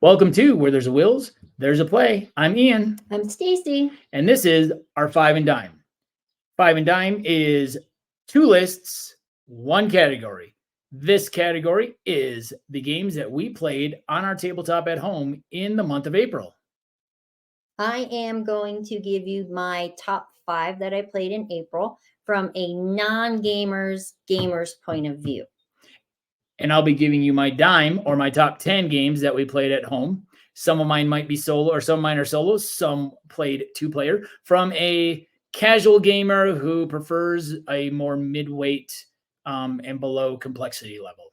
Welcome to Where There's a Wills, There's a Play. I'm Ian, I'm Stacey. and this is our Five and Dime. Five and Dime is two lists, one category. This category is the games that we played on our tabletop at home in the month of April. I am going to give you my top 5 that I played in April from a non-gamer's point of view. And I'll be giving you my dime or my top 10 games that we played at home. Some of mine might be solo, or some of mine are solos. Some played two-player from a casual gamer who prefers a more mid-weight and below complexity level.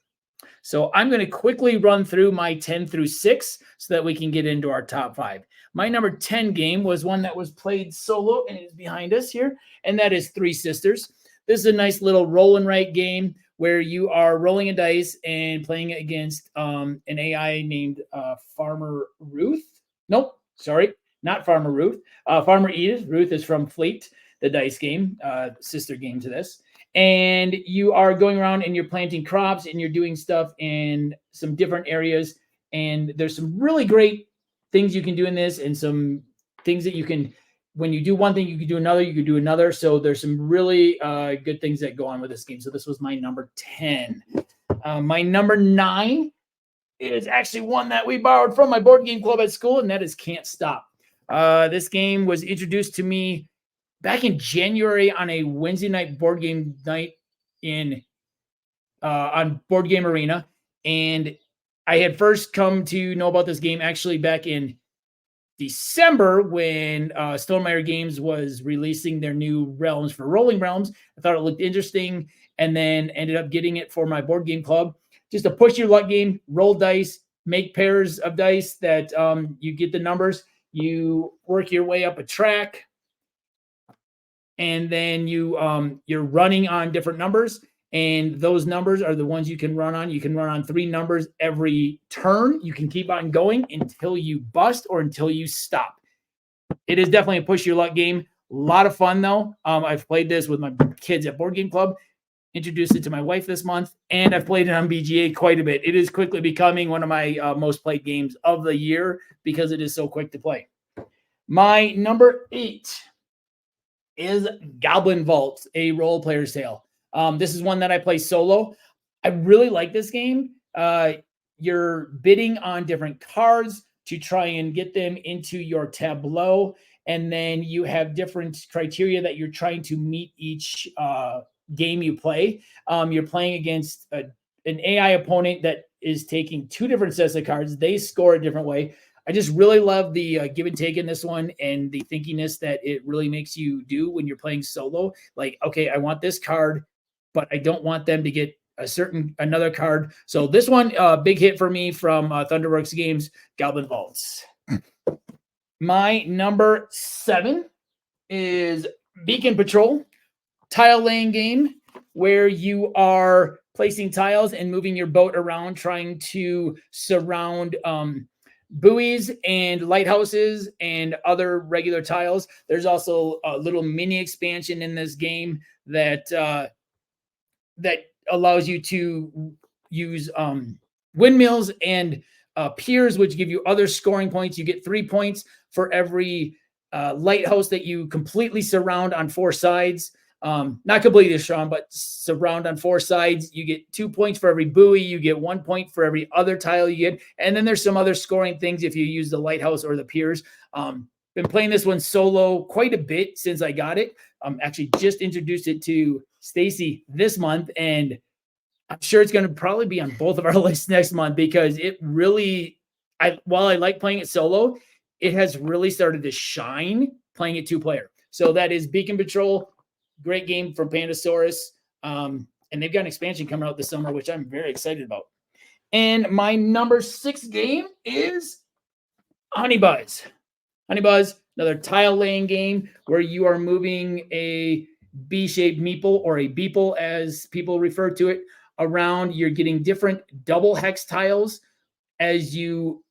So I'm going to quickly run through my 10 through 6 so that we can get into our top 5. My number 10 game was one that was played solo and is behind us here, and that is Three Sisters. This is a nice little roll and write game where you are rolling a dice and playing against an AI named Farmer Ruth. Nope, sorry, not Farmer Ruth. Farmer Edith. Ruth is from Fleet, the dice game, sister game to this. And you are going around and you're planting crops and you're doing stuff in some different areas. And there's some really great things you can do in this, and some things that you can, when you do one thing, you can do another, you can do another. So there's some really good things that go on with this game. So this was my number 10. My number 9 is actually one that we borrowed from my board game club at school, and that is Can't Stop. This game was introduced to me back in January on a Wednesday night board game night in on Board Game Arena. And I had first come to know about this game actually back in December when Stonemaier Games was releasing their new realms for Rolling Realms. I thought it looked interesting, and then ended up getting it for my board game club. Just a push your luck game, roll dice, make pairs of dice that you get the numbers. You work your way up a track, and then you're running on different numbers. And those numbers are the ones you can run on. You can run on 3 numbers every turn. You can keep on going until you bust or until you stop. It is definitely a push your luck game. A lot of fun, though. I've played this with my kids at Board Game Club, introduced it to my wife this month, and I've played it on BGA quite a bit. It is quickly becoming one of my most played games of the year because it is so quick to play. My number 8 is Goblin Vault, a role player's tale. This is one that I play solo. I really like this game. You're bidding on different cards to try and get them into your tableau. And then you have different criteria that you're trying to meet each game you play. You're playing against an AI opponent that is taking 2 different sets of cards. They score a different way. I just really love the give and take in this one, and the thinkiness that it really makes you do when you're playing solo. Like, okay, I want this card, but I don't want them to get another card. So this one, big hit for me from Thunderworks Games, Goblin Vaults. My number 7 is Beacon Patrol, tile laying game where you are placing tiles and moving your boat around, trying to surround buoys and lighthouses and other regular tiles. There's also a little mini expansion in this game that that allows you to use windmills and piers, which give you other scoring points. You get 3 points for every lighthouse that you completely surround on 4 sides. Not completely surround, but surround on 4 sides. You get 2 points for every buoy. You get 1 point for every other tile you get. And then there's some other scoring things if you use the lighthouse or the piers. Been playing this one solo quite a bit since I got it. Actually just introduced it to Stacey this month, and I'm sure it's going to probably be on both of our lists next month because it really, while I like playing it solo, it has really started to shine playing it 2-player. So that is Beacon Patrol. Great game from Pandasaurus. And they've got an expansion coming out this summer, which I'm very excited about. And my number 6 game is Honey Buzz. Honey Buzz, another tile laying game where you are moving a B-shaped meeple, or a beeple as people refer to it, around. You're getting different double hex tiles as you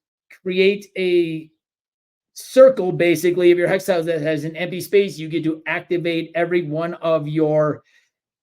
create a circle, basically, of your hex tiles that has an empty space. You get to activate every one of your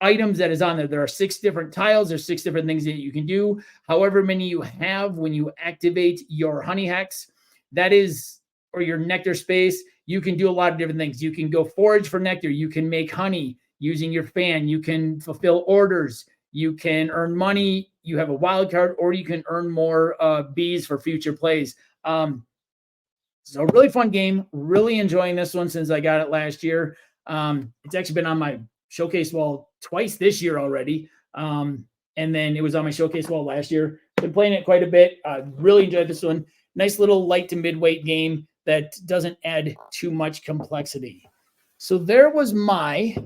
items that is on there. There are 6 different tiles. There's 6 different things that you can do. However many you have when you activate your honey hex, that is, or your nectar space, you can do a lot of different things. You can go forage for nectar. You can make honey using your fan. You can fulfill orders. You can earn money. You have a wild card, or you can earn more bees for future plays. So really fun game. Really enjoying this one since I got it last year. It's actually been on my showcase wall twice this year already. And then it was on my showcase wall last year. Been playing it quite a bit. Really enjoyed this one. Nice little light to midweight game that doesn't add too much complexity. So there was my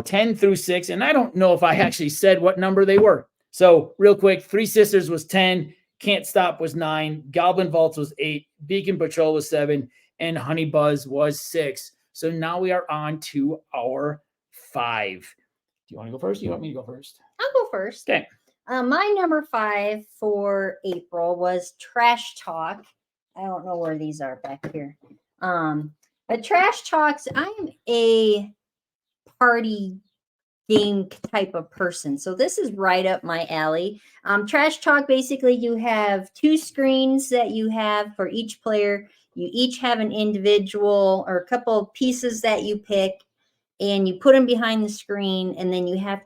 10 through 6. And I don't know if I actually said what number they were. So real quick, Three Sisters was 10. Can't Stop was 9. Goblin Vaults was 8. Beacon Patrol was 7. And Honey Buzz was 6. So now we are on to our 5. Do you want to go first? Do you want me to go first? I'll go first. Okay. My number 5 for April was Trash Talk. I don't know where these are back here. But Trash Talks, I am a party game type of person. So this is right up my alley. Trash Talk, basically you have 2 screens that you have for each player. You each have an individual or a couple of pieces that you pick, and you put them behind the screen, and then you have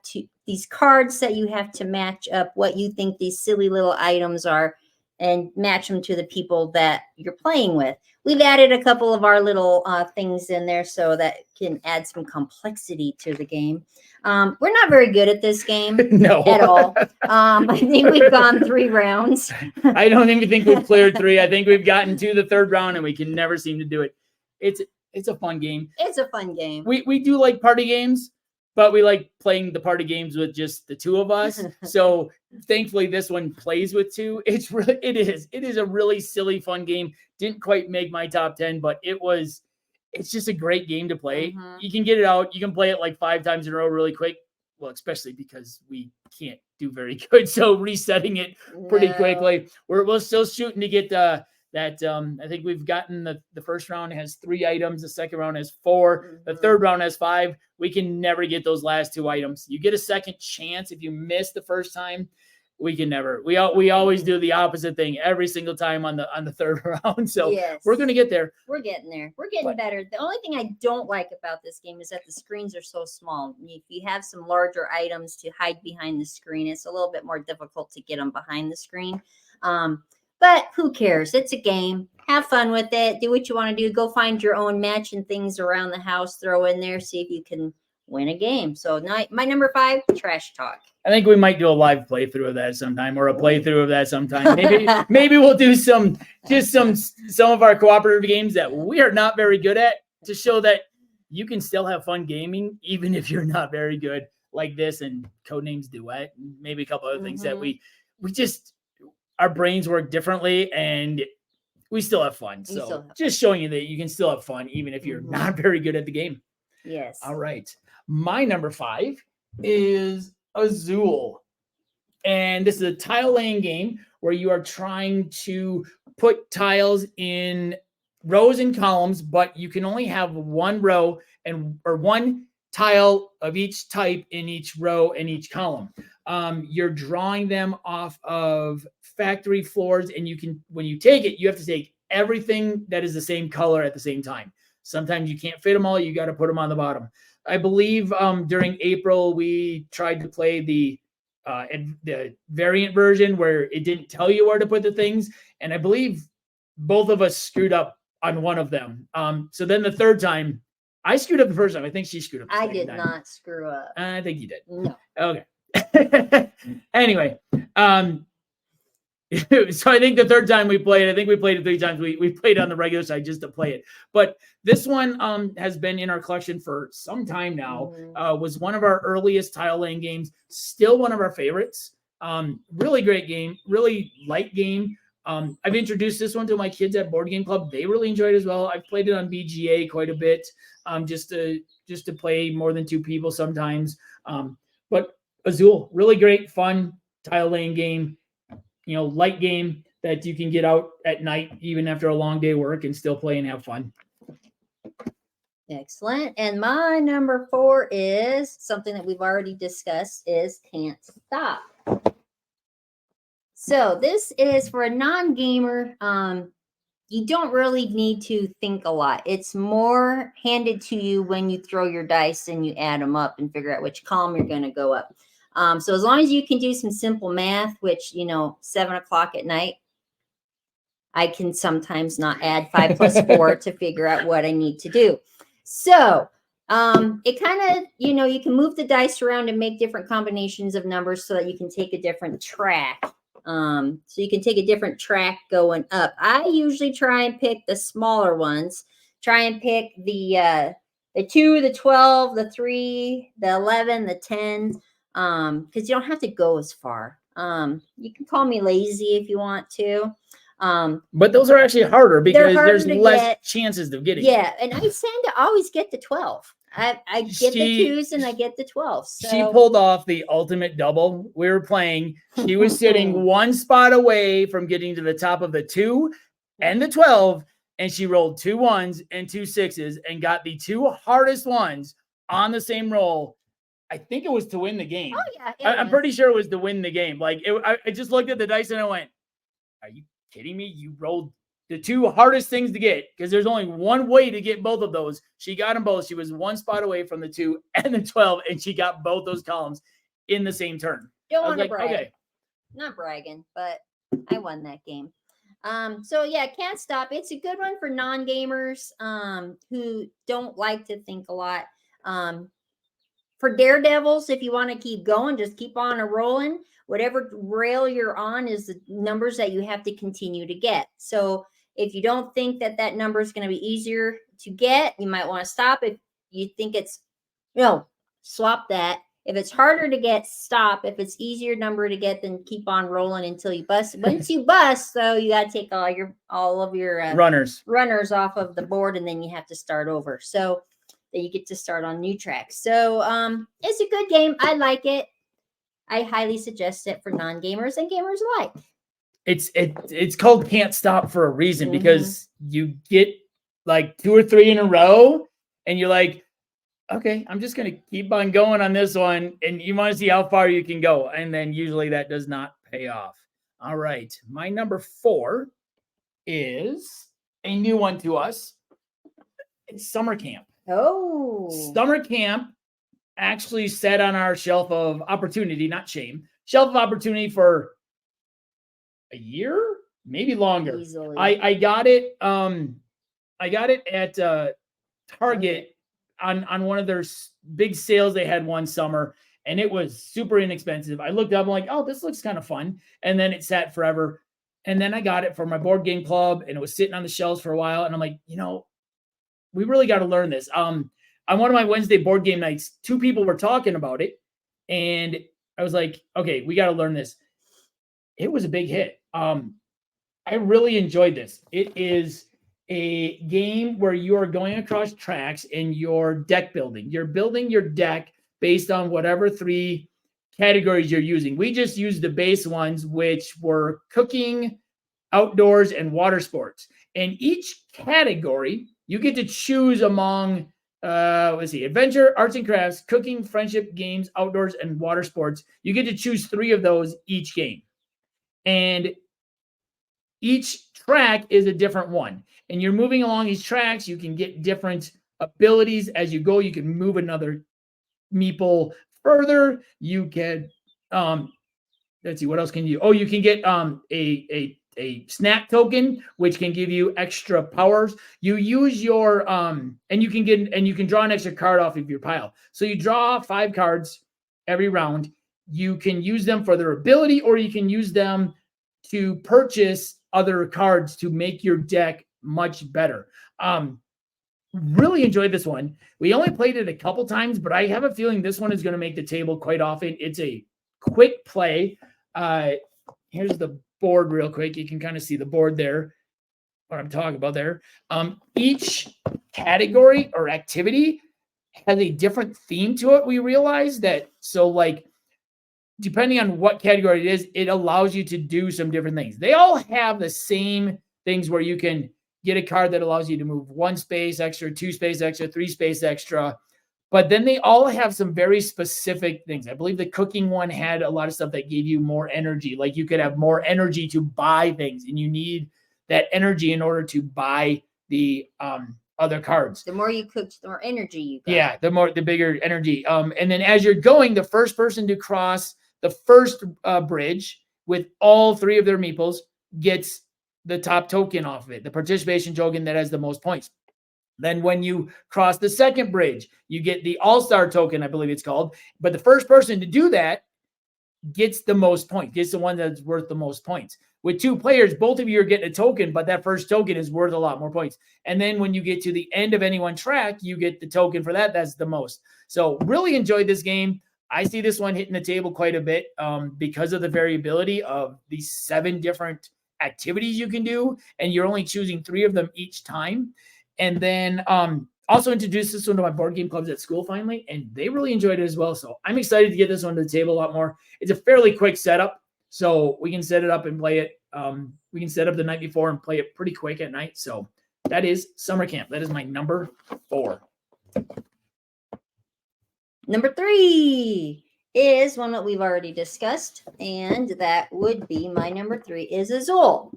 these cards that you have to match up what you think these silly little items are and match them to the people that you're playing with. We've added a couple of our little things in there so that can add some complexity to the game. We're not very good at this game No. at all. I think we've gone 3 rounds. I don't even think we've cleared 3. I think we've gotten to the 3rd round and we can never seem to do it. It's a fun game. It's a fun game. We do like party games, but we like playing the party games with just the 2 of us. So thankfully this one plays with 2. It is a really silly, fun game. Didn't quite make my top 10, but it's just a great game to play. Mm-hmm. You can get it out. You can play it like 5 times in a row really quick. Well, especially because we can't do very good. So resetting it pretty quickly. We're still shooting to get that. I think we've gotten the first round has 3 items. The second round has 4. Mm-hmm. The third round has 5. We can never get those last 2 items. You get a second chance if you miss the first time. We can never. We always do the opposite thing every single time on the 3rd round. So yes, we're gonna get there. We're getting there. We're getting better. The only thing I don't like about this game is that the screens are so small. If you have some larger items to hide behind the screen, it's a little bit more difficult to get them behind the screen. But who cares? It's a game. Have fun with it. Do what you want to do. Go find your own matching things around the house. Throw in there. See if you can win a game. So my number 5, Trash Talk. I think we might do a live playthrough of that sometime, or a playthrough of that sometime. Maybe we'll do some of our cooperative games that we are not very good at, to show that you can still have fun gaming even if you're not very good, like this and Codenames Duet, and maybe a couple other things that we just, our brains work differently and we still have fun. So just showing you that you can still have fun even if you're not very good at the game. Yes. All right. My number 5 is Azul. And this is a tile laying game where you are trying to put tiles in rows and columns, but you can only have 1 row or 1 tile of each type in each row and each column. You're drawing them off of factory floors, and when you take it, you have to take everything that is the same color at the same time. Sometimes you can't fit them all. You got to put them on the bottom. I believe during April, we tried to play the variant version where it didn't tell you where to put the things. And I believe both of us screwed up on one of them. So then the 3rd time, I screwed up the first time. I think she screwed up the second time. I did not screw up. I think you did. No. Okay. Anyway, so I think the 3rd time we played, I think we played it 3 times. We played on the regular side just to play it. But this one has been in our collection for some time now. Was one of our earliest tile laying games. Still one of our favorites. Really great game. Really light game. I've introduced this one to my kids at Board Game Club. They really enjoyed it as well. I've played it on BGA quite a bit, just to play more than 2 people sometimes. But Azul, really great, fun tile laying game. Light game that you can get out at night, even after a long day of work, and still play and have fun. Excellent. And my number 4 is something that we've already discussed is Can't Stop. So this is for a non-gamer. You don't really need to think a lot. It's more handed to you when you throw your dice and you add them up and figure out which column you're going to go up. So as long as you can do some simple math, which, 7 o'clock at night, I can sometimes not add 5 plus 4 to figure out what I need to do. So it kind of, you can move the dice around and make different combinations of numbers so that you can take a different track. So you can take a different track going up. I usually try and pick the smaller ones. Try and pick the 2, the 12, the 3, the 11, the 10, because you don't have to go as far. You can call me lazy if you want to. But those are actually harder because harder there's less chances of getting. Yeah, and I tend to always get the 12. I get the 2s and I get the 12. So. She pulled off the ultimate double. We were playing. She was sitting one spot away from getting to the top of the 2 and the 12, and she rolled 2 1s and 2 6s and got the 2 hardest ones on the same roll. I think it was to win the game. Oh yeah, I'm pretty sure it was to win the game. Like I just looked at the dice and I went, "Are you kidding me? You rolled the 2 hardest things to get because there's only one way to get both of those." She got them both. She was one spot away from the 2 and the 12, and she got both those columns in the same turn. Don't want to brag. Okay. Not bragging, but I won that game. So yeah, Can't Stop. It's a good one for non-gamers who don't like to think a lot. For daredevils, if you want to keep going, just keep on a rolling. Whatever rail you're on is the numbers that you have to continue to get. So if you don't think that number is going to be easier to get, you might want to stop. If you think it's, swap that. If it's harder to get, stop. If it's easier number to get, then keep on rolling until you bust. Once you bust, though, you got to take all of your runners off of the board, and then you have to start over. So that you get to start on new tracks. So it's a good game. I like it. I highly suggest it for non-gamers and gamers alike. It's called Can't Stop for a reason because you get like 2 or 3 in a row and you're like, okay, I'm just going to keep on going on this one. And you want to see how far you can go. And then usually that does not pay off. All right. My number 4 is a new one to us. It's summer camp. Oh. Summer camp actually sat on our shelf of opportunity, not shame, shelf of opportunity for a year, maybe longer. Easily. I got it. I got it at Target on one of their big sales they had one summer, and it was super inexpensive. I looked up, I'm like, oh, this looks kind of fun. And then it sat forever. And then I got it for my board game club, and it was sitting on the shelves for a while. And I'm like, we really got to learn this. On one of my Wednesday board game nights, 2 people were talking about it, and I was like, okay, we got to learn this. It was a big hit. I really enjoyed this. It is a game where you are going across tracks and you're deck building. You're building your deck based on whatever 3 categories you're using. We just used the base ones, which were cooking, outdoors, and water sports. And each category, you get to choose among, adventure, arts and crafts, cooking, friendship, games, outdoors, and water sports. You get to choose 3 of those each game. And each track is a different one. And you're moving along these tracks. You can get different abilities as you go. You can move another meeple further. You can, let's see, what else can you? Oh, you can get a snack token, which can give you extra powers. You use your and you can draw an extra card off of your pile. So you draw 5 cards every round. You can use them for their ability, or you can use them to purchase other cards to make your deck much better. Really enjoyed this one. We only played it a couple times, but I have a feeling this one is going to make the table quite often. It's a quick play. Here's the board real quick. You can kind of see the board there, what I'm talking about there. Each category or activity has a different theme to it. We realize that. So like, depending on what category it is, it allows you to do some different things. They all have the same things where you can get a card that allows you to move 1 space extra, 2 space extra, 3 space extra. But then they all have some very specific things. I believe the cooking one had a lot of stuff that gave you more energy. Like you could have more energy to buy things, and you need that energy in order to buy the other cards. The more you cook, the more energy you got. Yeah, the bigger energy. And then as you're going, the first person to cross the first bridge with all 3 of their meeples gets the top token off of it, the participation token that has the most points. Then when you cross the second bridge, you get the all-star token, I believe it's called. But the first person to do that gets the most points, gets the one that's worth the most points. With 2 players, both of you are getting a token, but that first token is worth a lot more points. And then when you get to the end of any one track, you get the token for that. That's the most. So really enjoyed this game. I see this one hitting the table quite a bit because of the variability of these 7 different activities you can do, and you're only choosing 3 of them each time. And then also introduced this one to my board game clubs at school finally, and they really enjoyed it as well. So I'm excited to get this one to the table a lot more. It's a fairly quick setup, so we can set it up and play it. We can set up the night before and play it pretty quick at night. So that is Summer Camp. That is my number 4. Number 3 is one that we've already discussed, and that would be my number 3 is Azul.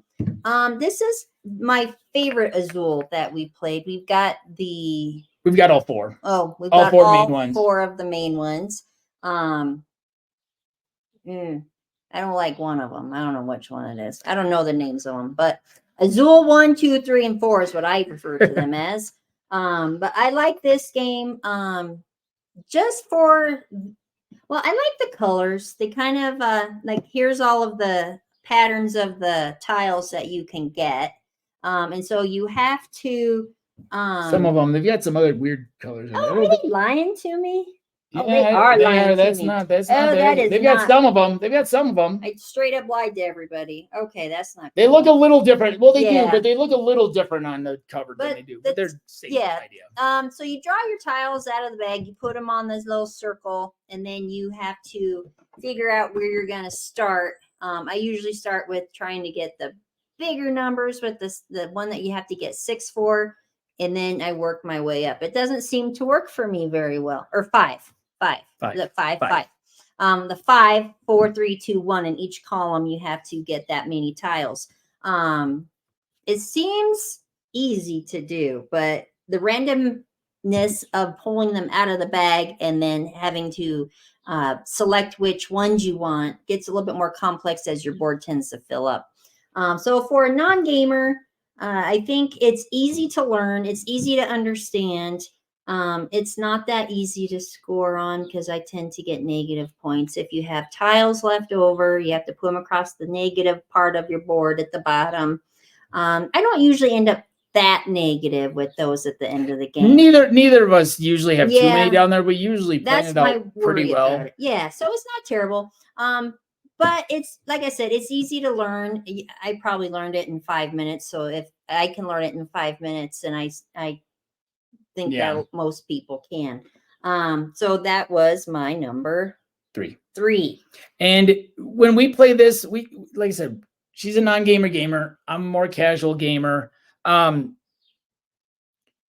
This is my favorite Azul that we played. We've got all 4. Oh, we've all got 4 all main ones. 4 of the main ones. I don't like one of them. I don't know which one it is. I don't know the names of them, but Azul 1, 2, 3, and 4 is what I refer to them as. But I like this game just for, well, I like the colors. They kind of like, here's all of the patterns of the tiles that you can get. And so you have to some of them, they've got some other weird colors. Oh, are they lying to me? Yeah, they are lying that's to me. not. That's Oh, not. that is They've not. got some of them. They've got some of them. I straight up lied to everybody. Okay, that's not. They look a little different. Well, they do, Yeah. but they look a little different on the cover than they do. But they're same idea. So you draw your tiles out of the bag. You put them on this little circle, and then you have to figure out where you're going to start. I usually start with trying to get the bigger numbers with the one that you have to get 6 for, and then I work my way up. It doesn't seem to work for me very well. Or 5. The 5. The 5, 4, 3, 2, 1. In each column, you have to get that many tiles. It seems easy to do, but the randomness of pulling them out of the bag and then having to select which ones you want gets a little bit more complex as your board tends to fill up. So for a non-gamer, I think it's easy to learn. It's easy to understand. It's not that easy to score on because I tend to get negative points. If you have tiles left over, you have to put them across the negative part of your board at the bottom. I don't usually end up that negative with those at the end of the game. Neither of us usually have too many down there. We usually plan it out pretty well. Yeah, so it's not terrible. But it's, like I said, it's easy to learn. I probably learned it in 5 minutes. So if I can learn it in 5 minutes, and I think that most people can. So that was my number 3. And when we play this, we, like I said, she's a non-gamer. I'm a more casual gamer.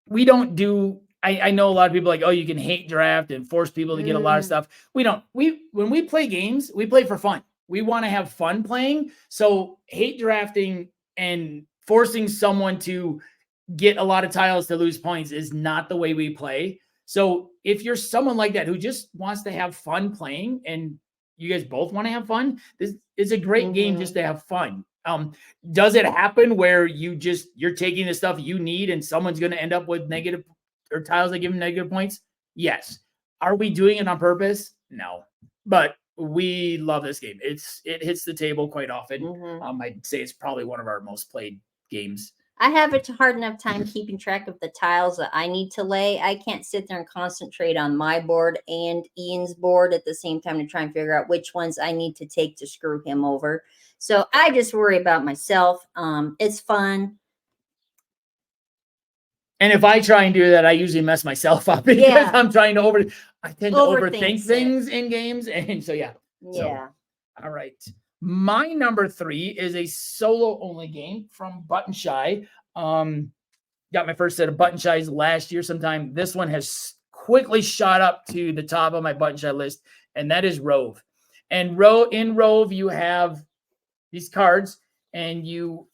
We don't do, I know a lot of people like, oh, you can hate draft and force people to get a lot of stuff. We don't. When we play games, we play for fun. We want to have fun playing. So hate drafting and forcing someone to get a lot of tiles to lose points is not the way we play. So if you're someone like that who just wants to have fun playing, and you guys both want to have fun, this is a great game just to have fun. Does it happen where you're taking the stuff you need and someone's going to end up with negative or tiles that give them negative points? Yes. Are we doing it on purpose? No. But we love this game. It hits the table quite often. I'd say it's probably one of our most played games. I have a hard enough time keeping track of the tiles that I need to lay. I can't sit there and concentrate on my board and Ian's board at the same time to try and figure out which ones I need to take to screw him over. So I just worry about myself. It's fun. And if I try and do that, I usually mess myself up because I'm trying to I tend to overthink things in games. And so, Yeah. All right. My number 3 is a solo only game from Button Shy. Got my first set of Button Shies last year sometime. This one has quickly shot up to the top of my Button Shy list, and that is Rove. And in Rove, you have these cards, and you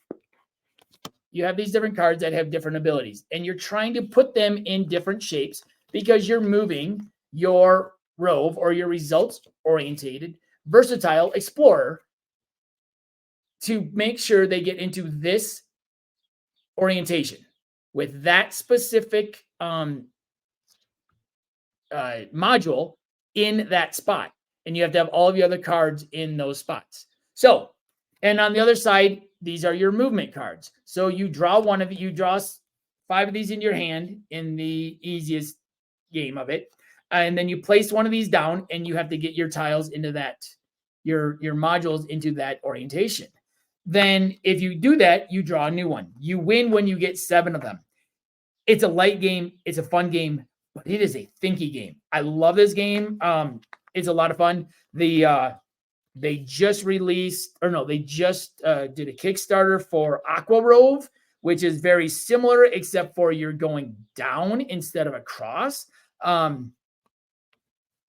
have these different cards that have different abilities, and you're trying to put them in different shapes because you're moving your Rove or your results-oriented, versatile explorer to make sure they get into this orientation with that specific module in that spot. And you have to have all of the other cards in those spots. So, and on the other side, these are your movement cards. So you draw one of you draw 5 of these in your hand in the easiest game of it. And then you place one of these down, and you have to get your tiles into that, your modules into that orientation. Then if you do that, you draw a new one. You win when you get 7 of them. It's a light game. It's a fun game, but it is a thinky game. I love this game. It's a lot of fun. They just released, or no, they just did a Kickstarter for Aqua Rove, which is very similar, except for you're going down instead of across. And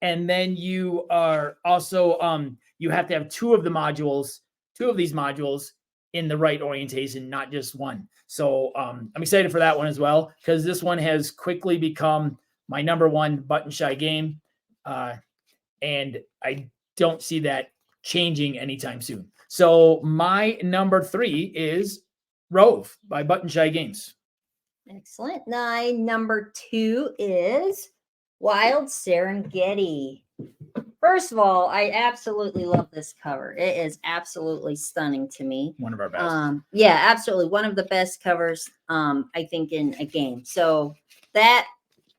then you are also, you have to have 2 of these modules in the right orientation, not just one. So I'm excited for that one as well, because this one has quickly become my number 1 Button Shy game. And I don't see that changing anytime soon. So my number 3 is Rove by Button Shy Games. Excellent. My number 2 is Wild Serengeti. First of all, I absolutely love this cover. It is absolutely stunning to me. One of our best. Yeah, absolutely. One of the best covers, I think, in a game. So that,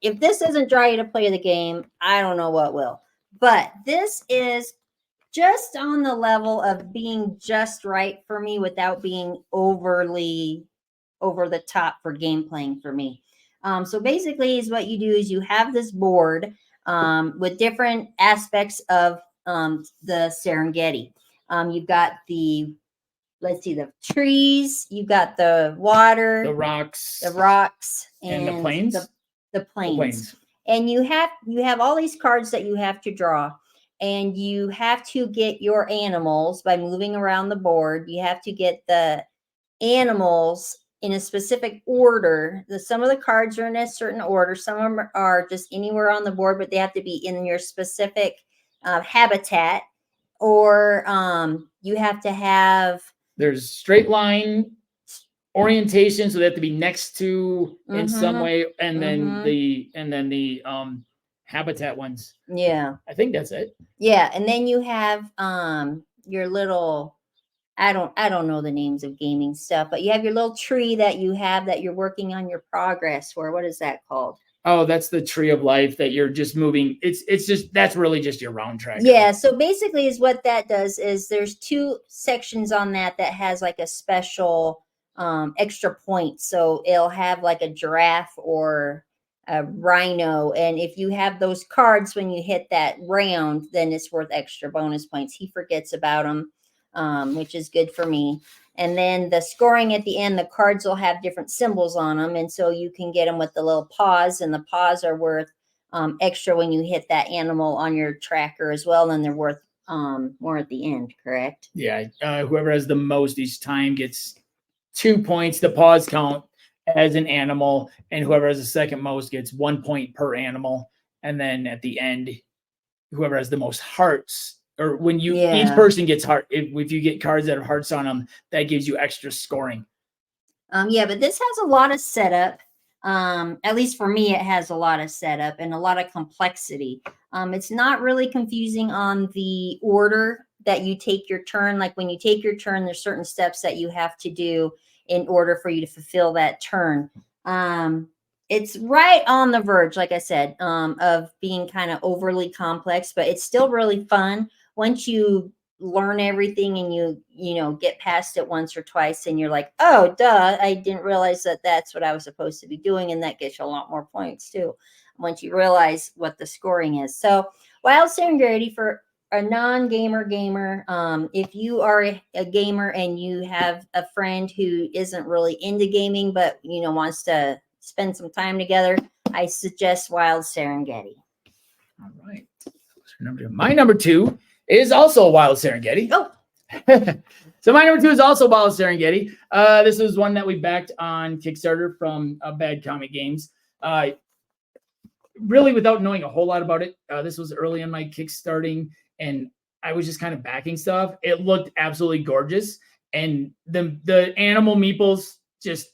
if this doesn't draw you to play the game, I don't know what will. But this is just on the level of being just right for me without being overly over the top for game playing for me. So basically, is what you do is you have this board with different aspects of the Serengeti. You've got the, let's see, the trees, you've got the water, the rocks, and the plains. The plains. And you have all these cards that you have to draw, and you have to get your animals by moving around the board. You have to get the animals in a specific order. Some of the cards are in a certain order. Some of them are just anywhere on the board, but they have to be in your specific habitat. Or you have to have, there's straight line orientation, so they have to be next to in some way, and then the habitat ones. Yeah, I think that's it. Yeah, and then you have your little, I don't know the names of gaming stuff, but you have your little tree that you have that you're working on your progress for. What is that called? Oh, that's the tree of life that you're just moving. It's just, that's really just your round track. Yeah, so basically is what that does is there's 2 sections on that has like a special extra point. So it'll have like a giraffe or a rhino, and if you have those cards when you hit that round, then it's worth extra bonus points. He forgets about them, which is good for me. And then the scoring at the end, the cards will have different symbols on them, and so you can get them with the little paws, and the paws are worth extra when you hit that animal on your tracker as well, and they're worth more at the end, correct? Yeah, whoever has the most each time gets 2 points. The paws count as an animal, and whoever has the second most gets 1 point per animal. And then at the end, whoever has the most hearts, or when you each person gets heart, if you get cards that have hearts on them, that gives you extra scoring. Yeah, but this has a lot of setup. At least for me, it has a lot of setup and a lot of complexity. It's not really confusing on the order that you take your turn. Like when you take your turn, there's certain steps that you have to do in order for you to fulfill that turn. It's right on the verge, like I said, of being kind of overly complex, but it's still really fun once you learn everything and you get past it once or twice, and you're like, oh duh, I didn't realize that that's what I was supposed to be doing, and that gets you a lot more points too once you realize what the scoring is. So Wild Serengeti, for a non-gamer gamer, if you are a gamer and you have a friend who isn't really into gaming but wants to spend some time together, I suggest Wild Serengeti. All right. My number 2 is also Wild Serengeti. Oh. So my number 2 is also Wild Serengeti. This is one that we backed on Kickstarter from Bad Comic Games. Really, without knowing a whole lot about it, this was early in my kickstarting, and I was just kind of backing stuff. It looked absolutely gorgeous, and the animal meeples just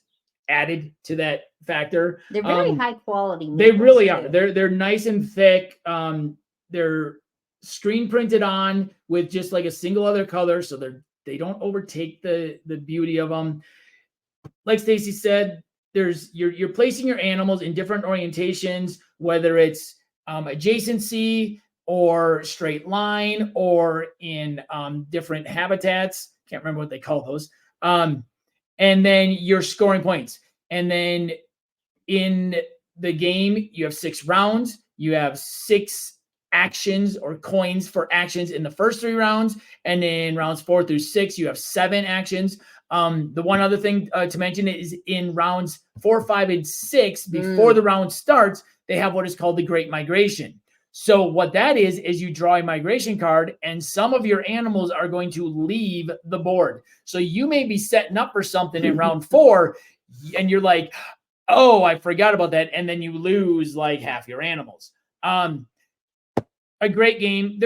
added to that factor. They're very high quality meeples. They really are. They're nice and thick. They're screen printed on with just like a single other color, so they don't overtake the beauty of them. Like Stacey said, you're placing your animals in different orientations, whether it's adjacency or straight line or in different habitats. Can't remember what they call those. And then you're scoring points. And then in the game, you have 6 rounds. You have 6 actions or coins for actions in the first 3 rounds. And then rounds 4 through 6, you have 7 actions. The one other thing to mention is in rounds 4, 5, and 6, before the round starts, they have what is called the Great Migration. So what that is you draw a migration card, and some of your animals are going to leave the board. So you may be setting up for something in round 4, and you're like, oh, I forgot about that. And then you lose like half your animals. A great game.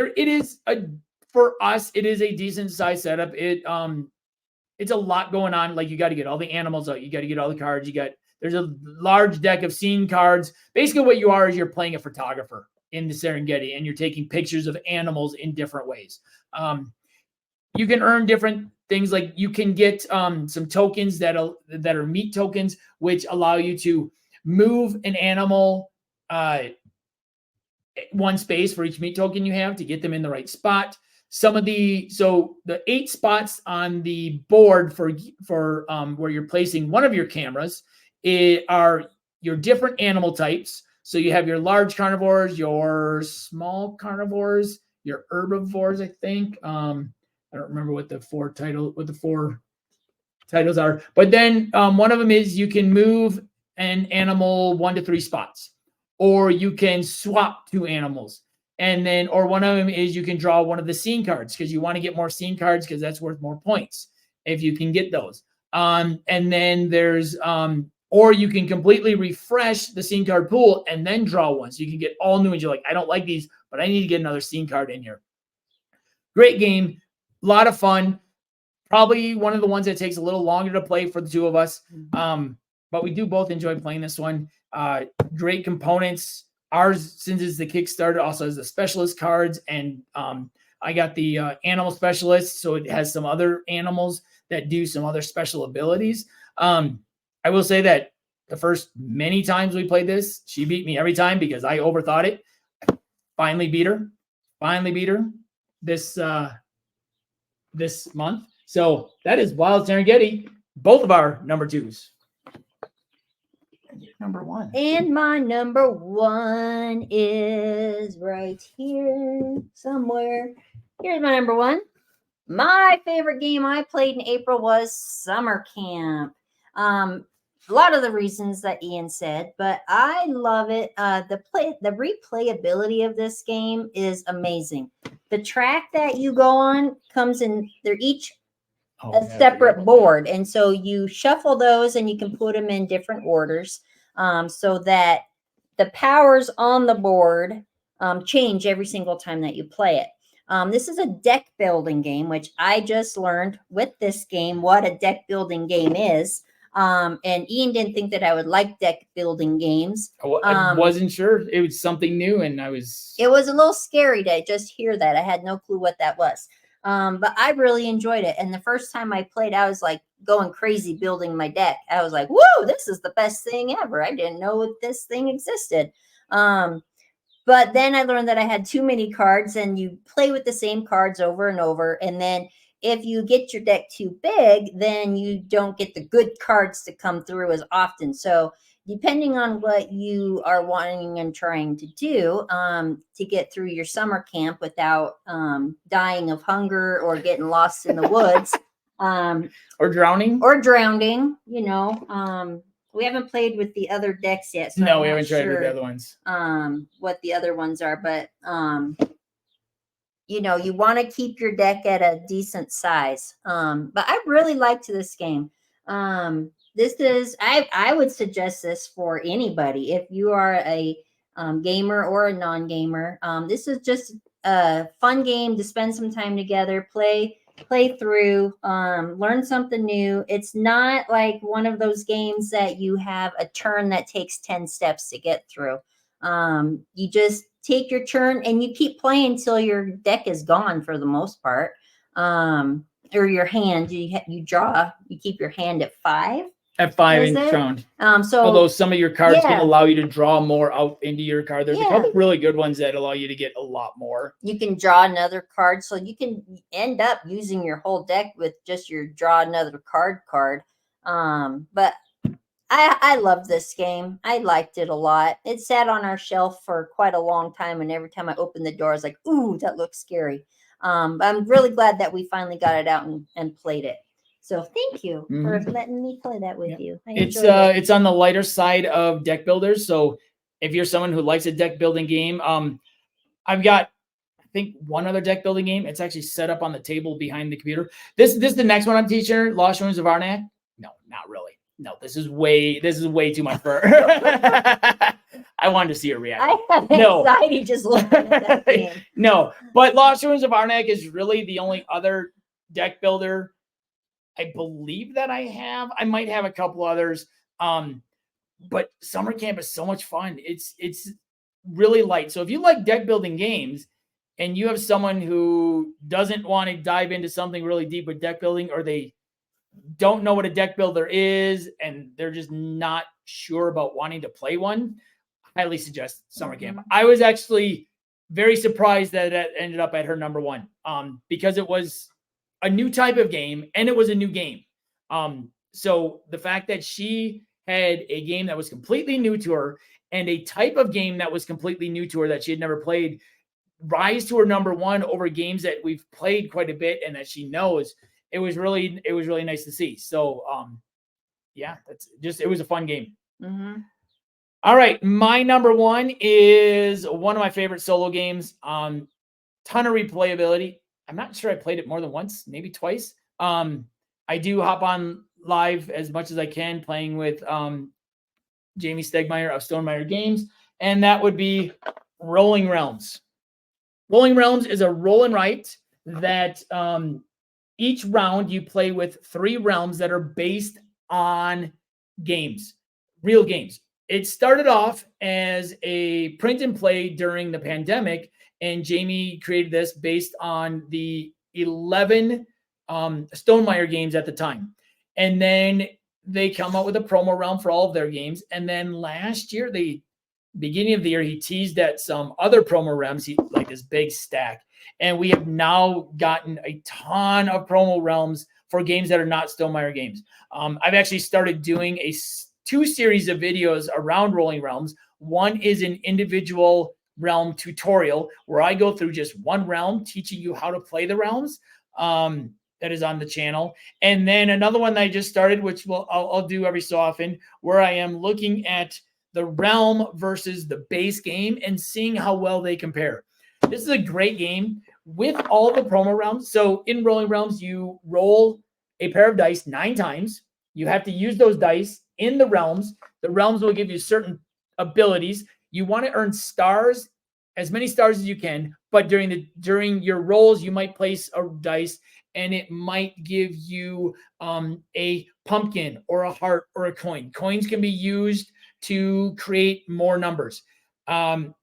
For us, it is a decent size setup. It's a lot going on. Like, you got to get all the animals out. You got to get all the cards. There's a large deck of scene cards. Basically what you are is you're playing a photographer in the Serengeti, and you're taking pictures of animals in different ways. You can earn different things. Like, you can get some tokens that are meat tokens, which allow you to move an animal one space for each meat token you have to get them in the right spot. The 8 spots on the board for where you're placing one of your cameras are your different animal types. So you have your large carnivores, your small carnivores, your herbivores, I think. I don't remember what the 4 titles are. But then one of them is you can move an animal 1 to 3 spots, or you can swap 2 animals. And then, or one of them is you can draw one of the scene cards because you want to get more scene cards because that's worth more points if you can get those. And then there's, or you can completely refresh the scene card pool and then draw one. So you can get all new ones. You're like, I don't like these, but I need to get another scene card in here. Great game. A lot of fun. Probably one of the ones that takes a little longer to play for the 2 of us. But we do both enjoy playing this one. Great components. Ours, since it's the Kickstarter, also has the specialist cards, and I got the animal specialist, so it has some other animals that do some other special abilities. I will say that the first many times we played this, she beat me every time because I overthought it. Finally beat her this month. So that is Wild Serengeti, both of our number 2s. Number 1. And my number 1 is right here somewhere. Here's my number 1. My favorite game I played in April was Summer Camp. A lot of the reasons that Ian said, but I love it. The replayability of this game is amazing. The track that you go on comes in, they're each a separate board. And so you shuffle those and you can put them in different orders so that the powers on the board change every single time that you play it. This is a deck building game, which I just learned with this game what a deck building game is. And Ian didn't think that I would like deck building games. I wasn't sure. It was something new, and it was a little scary to just hear that. I had no clue what that was. But I really enjoyed it. And the first time I played, I was like going crazy building my deck. I was like, whoa, this is the best thing ever. I didn't know this thing existed. But then I learned that I had too many cards, and you play with the same cards over and over. And then if you get your deck too big, then you don't get the good cards to come through as often. So depending on what you are wanting and trying to do to get through your summer camp without dying of hunger or getting lost in the woods, or drowning, you know, we haven't played with the other decks yet. So no, we haven't tried with the other ones. What the other ones are, but you know, you want to keep your deck at a decent size. But I really liked this game. This is, I would suggest this for anybody. If you are a gamer or a non-gamer, this is just a fun game to spend some time together, play through, learn something new. It's not like one of those games that you have a turn that takes 10 steps to get through. You just take your turn and you keep playing until your deck is gone for the most part. Or your hand, you draw, you keep your hand at 5. At 5 inch round. So although some of your cards can allow you to draw more out into your card. There's a couple really good ones that allow you to get a lot more. You can draw another card, so you can end up using your whole deck with just your draw another card. But I love this game. I liked it a lot. It sat on our shelf for quite a long time, and every time I opened the door, I was like, ooh, that looks scary. I'm really glad that we finally got it out and played it. So thank you for letting me play that with you. It's on the lighter side of deck builders. So if you're someone who likes a deck building game, I've got, I think, one other deck building game. It's actually set up on the table behind the computer. This is the next one I'm teaching her, Lost Ruins of Arnak. No, not really. No, this is way too much for her. I wanted to see her react. I have anxiety just looking at that game. No, but Lost Ruins of Arnak is really the only other deck builder I believe that I have. I might have a couple others. But summer camp is so much fun. It's really light. So if you like deck building games and you have someone who doesn't want to dive into something really deep with deck building, or they don't know what a deck builder is and they're just not sure about wanting to play one, I highly suggest summer camp. I was actually very surprised that it ended up at her number 1 because it was a new type of game and it was a new game. So the fact that she had a game that was completely new to her and a type of game that was completely new to her that she had never played rise to her number 1 over games that we've played quite a bit and that she knows. It was really nice to see. So yeah, it was a fun game. All right, my number 1 is one of my favorite solo games. Ton of replayability. I'm not sure I played it more than once, maybe twice. I do hop on live as much as I can playing with Jamie Stegmeyer of Stonemeyer Games, and that would be Rolling Realms. Rolling Realms is a roll and write that each round you play with 3 realms that are based on games, real games. It started off as a print and play during the pandemic, and Jamie created this based on the 11 Stonemeyer games at the time. And then they come out with a promo realm for all of their games. And then last year, beginning of the year, he teased at some other promo realms, like this big stack. And we have now gotten a ton of promo realms for games that are not Stonemeyer games. I've actually started doing 2 series of videos around Rolling Realms. One is an individual realm tutorial where I go through just one realm, teaching you how to play the realms. That is on the channel. And then another one that I just started, which I'll do every so often, where I am looking at the realm versus the base game and seeing how well they compare. This is a great game with all the promo realms. So in Rolling Realms, you roll a pair of dice 9 times. You have to use those dice in the realms. The realms will give you certain abilities. You want to earn stars, as many stars as you can, but during your rolls, you might place a dice and it might give you a pumpkin or a heart or a coin. Coins can be used to create more numbers. Hearts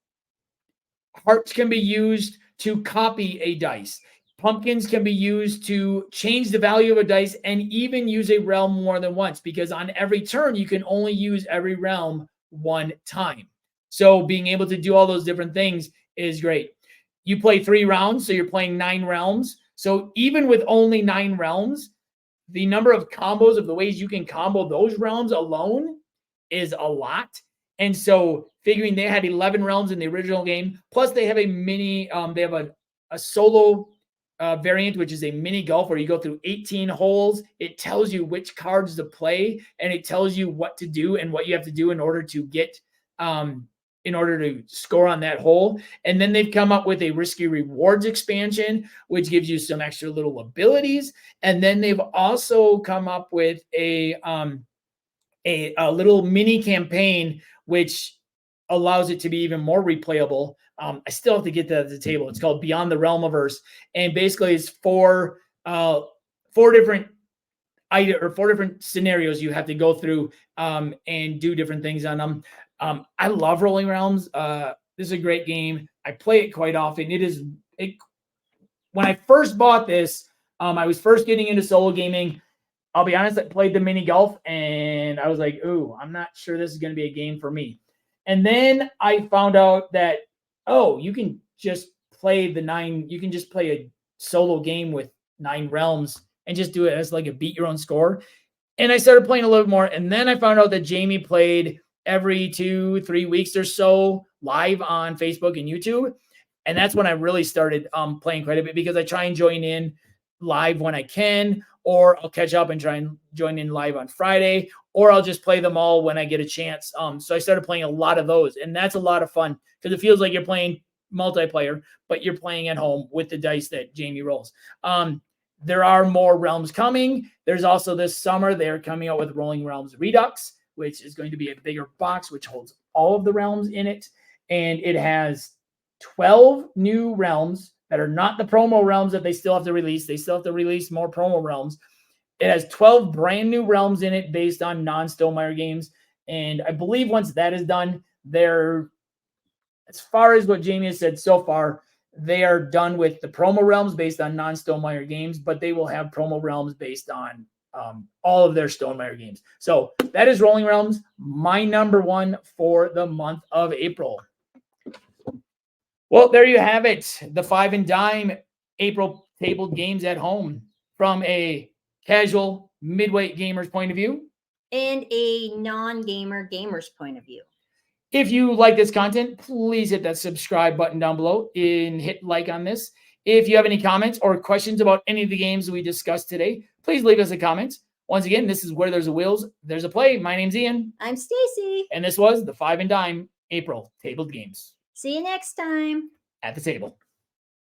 can be used to copy a dice. Pumpkins can be used to change the value of a dice and even use a realm more than once, because on every turn, you can only use every realm 1 time. So being able to do all those different things is great. You play 3 rounds, so you're playing 9 realms. So even with only 9 realms, the number of combos of the ways you can combo those realms alone is a lot. And so figuring they had 11 realms in the original game, plus they have a mini, they have a solo variant, which is a mini golf where you go through 18 holes. It tells you which cards to play, and it tells you what to do and what you have to do in order to get, in order to score on that hole. And then they've come up with a risky rewards expansion, which gives you some extra little abilities. And then they've also come up with a little mini campaign, which allows it to be even more replayable. I still have to get that at the table. It's called Beyond the Realm Averse, and basically it's four different scenarios you have to go through and do different things on them. I love Rolling Realms. This is a great game. I play it quite often. When I first bought this, I was first getting into solo gaming. I'll be honest, I played the mini golf and I was like, ooh, I'm not sure this is going to be a game for me. And then I found out that, oh, you can just play a solo game with 9 realms and just do it as like a beat your own score. And I started playing a little bit more. And then I found out that Jamie played every 2-3 weeks or so live on Facebook and YouTube. And that's when I really started playing quite a bit, because I try and join in live when I can, or I'll catch up and try and join in live on Friday, or I'll just play them all when I get a chance. So I started playing a lot of those, and that's a lot of fun because it feels like you're playing multiplayer, but you're playing at home with the dice that Jamie rolls. There are more realms coming. There's also this summer, they're coming out with Rolling Realms Redux, which is going to be a bigger box, which holds all of the realms in it. And it has 12 new realms that are not the promo realms that they still have to release. They still have to release more promo realms. It has 12 brand new realms in it based on non-Stonemaier games. And I believe once that is done, as far as what Jamie has said so far, they are done with the promo realms based on non-Stonemaier games, but they will have promo realms based on all of their Stonemaier games. So that is Rolling Realms, my number one for the month of April. Well, there you have it. The 5 and Dime April tabled games at home from a casual midweight gamer's point of view and a non-gamer gamer's point of view. If you like this content, please hit that subscribe button down below and hit like on this. If you have any comments or questions about any of the games we discussed today, please leave us a comment. Once again, this is Where There's a Wheels, There's a Play. My name's Ian. I'm Stacey. And this was the 5 and Dime April tabled games. See you next time. At the table.